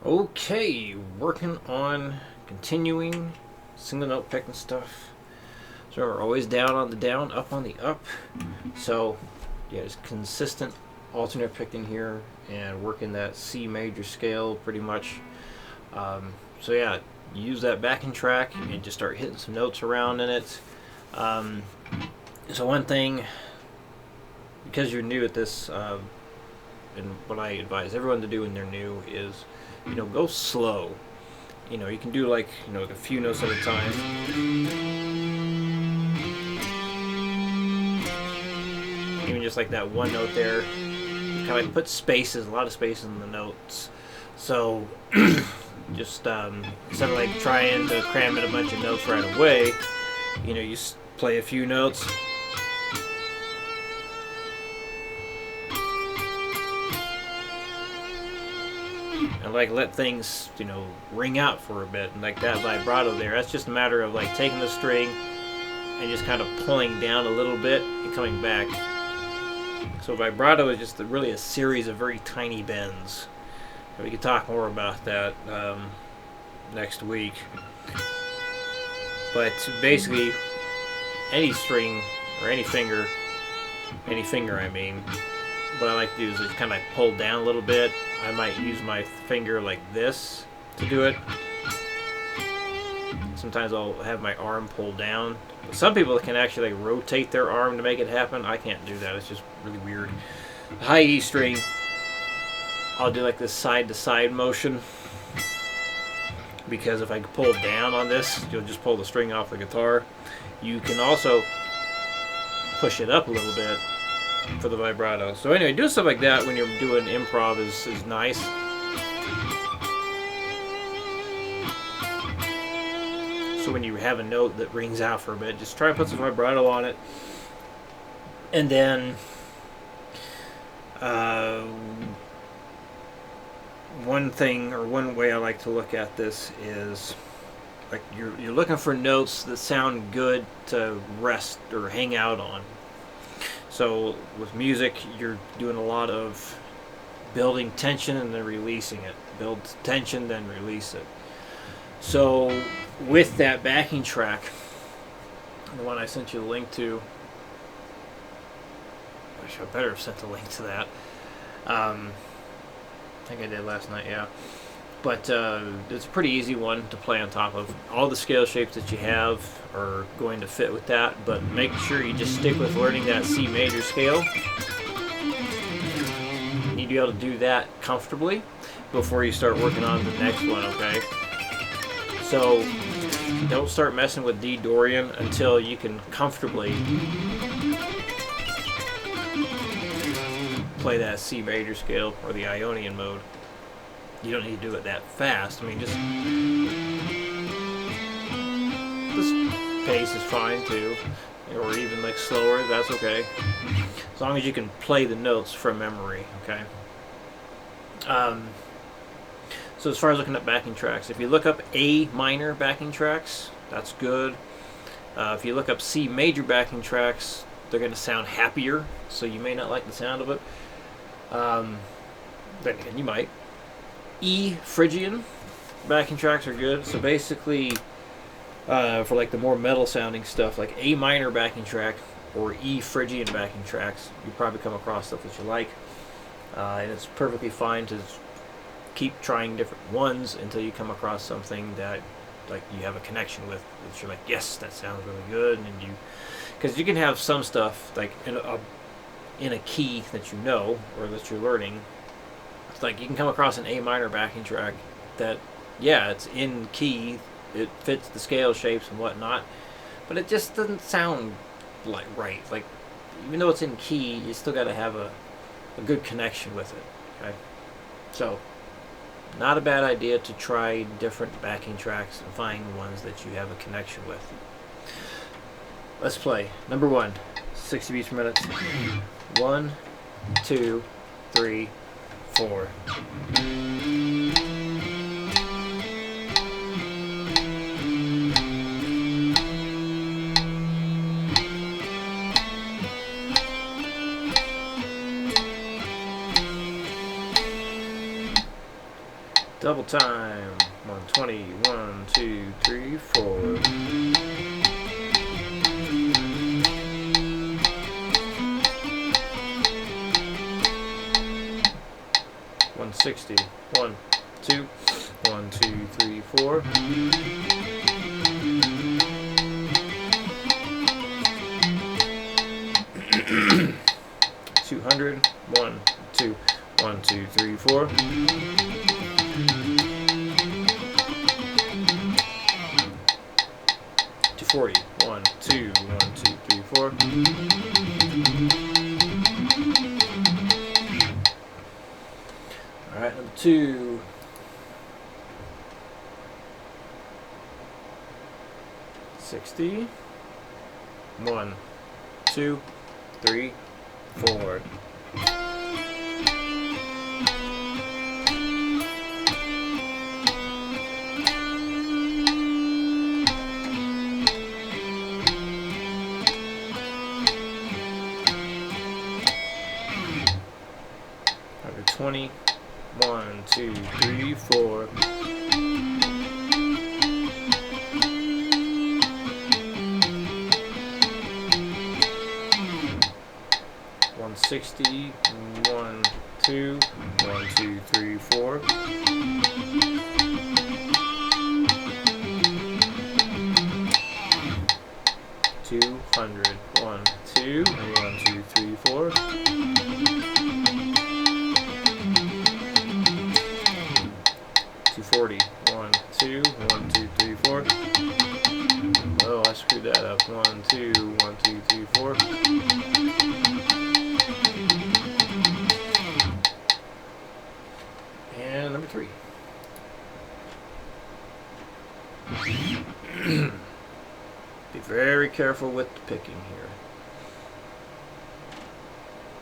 Okay, working on continuing single note picking stuff. So we're always down on the down, up on the up. So yeah, it's consistent alternate picking here and working that C major scale pretty much. So yeah, use that backing track and just start hitting some notes around in it. Um, so one thing, because you're new at this, and what I advise everyone to do when they're new is, go slow. You can do like, a few notes at a time. Even just like that one note there, you kind of put spaces, a lot of spaces in the notes. So just instead of like trying to cram in a bunch of notes right away, you play a few notes. And like let things, ring out for a bit. And like that vibrato there, that's just a matter of like taking the string and just kind of pulling down a little bit and coming back. So vibrato is just really a series of very tiny bends. We can talk more about that next week. But basically, any string or any finger I mean, what I like to do is just kind of pull down a little bit. I might use my finger like this to do it. Sometimes I'll have my arm pulled down. Some people can actually like rotate their arm to make it happen. I can't do that. It's just really weird. The high E string, I'll do like this side to side motion, because if I pull down on this, you'll just pull the string off the guitar. You can also push it up a little bit for the vibrato. So anyway, doing stuff like that when you're doing improv is nice. So when you have a note that rings out for a bit, just try and put some vibrato on it. And then one thing, or one way I like to look at this is like you're looking for notes that sound good to rest or hang out on. So with music, you're doing a lot of building tension and then releasing it. Build tension, then release it. So with that backing track, the one I sent you the link to, I better have sent the link to that. I think I did last night, yeah. But it's a pretty easy one to play on top of. All the scale shapes that you have are going to fit with that, but make sure you just stick with learning that C major scale. You need to be able to do that comfortably before you start working on the next one, okay? So don't start messing with D Dorian until you can comfortably play that C major scale or the Ionian mode. You don't need to do it that fast. I mean, just this pace is fine too, or even like slower. That's okay, as long as you can play the notes from memory. Okay. So as far as looking at backing tracks, if you look up A minor backing tracks, that's good. If you look up C major backing tracks, they're going to sound happier, so you may not like the sound of it. Then again, you might. E Phrygian backing tracks are good. So basically, for like the more metal sounding stuff, like A minor backing track or E Phrygian backing tracks, you probably come across stuff that you like, and it's perfectly fine to keep trying different ones until you come across something that like you have a connection with, that you're like, yes, that sounds really good. And because you can have some stuff like in a key that you know or that you're learning. It's like you can come across an A minor backing track that, yeah, it's in key, it fits the scale shapes and whatnot, but it just doesn't sound like right. Like, even though it's in key, you still got to have a good connection with it. Okay, so not a bad idea to try different backing tracks and find ones that you have a connection with. Let's play. Number 1, 60 beats per minute. 1, 2, 3, 4. Double time. 120. 1, 2, 3, 4. 160. 1, 2. 1, 2, 3, 4. 200. 1, 2. 1, 2, 3, 4. 240. 1, 2. 1, 2, 3, 4. All right, number 2. 60. 1, 2, 3, 4. 120. 1, 2, 3, 4. 160. 1, 2. 1, 2, 3, 4. 200. 1, 2. 1, 2, 3, 4. 240. 1, 2. 1, 2, 3, 4. Oh, I screwed that up. 1, 2. 1, 2, 3, 4. And number 3. Be very careful with the picking here.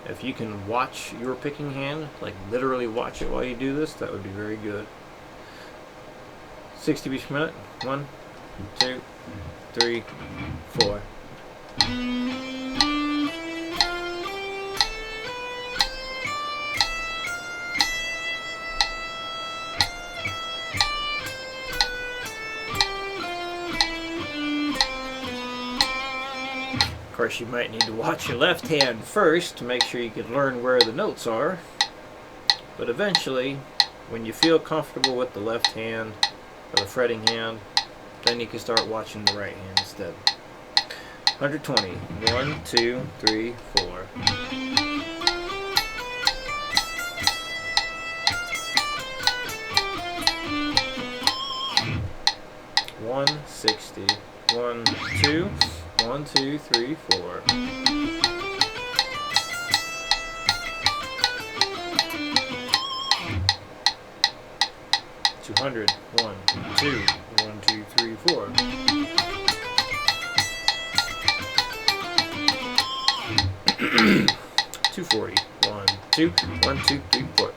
If you can watch your picking hand, like literally watch it while you do this, that would be very good. 60 beats per minute. 1, 2, 3, 4. Of course, you might need to watch your left hand first to make sure you can learn where the notes are. But eventually, when you feel comfortable with the left hand or the fretting hand, then you can start watching the right hand instead. 120. 1, 2, 3, 4. 160. 1, 2. 1, 2, 3, 4. 200. 1, 2. 1, 2, 3, 4. 240. 1, 2. 1, 2, 3, 4.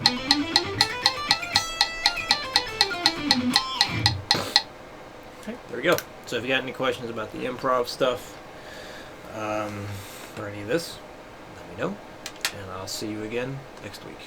Okay, there we go. So if you got any questions about the improv stuff, or any of this, let me know, and I'll see you again next week.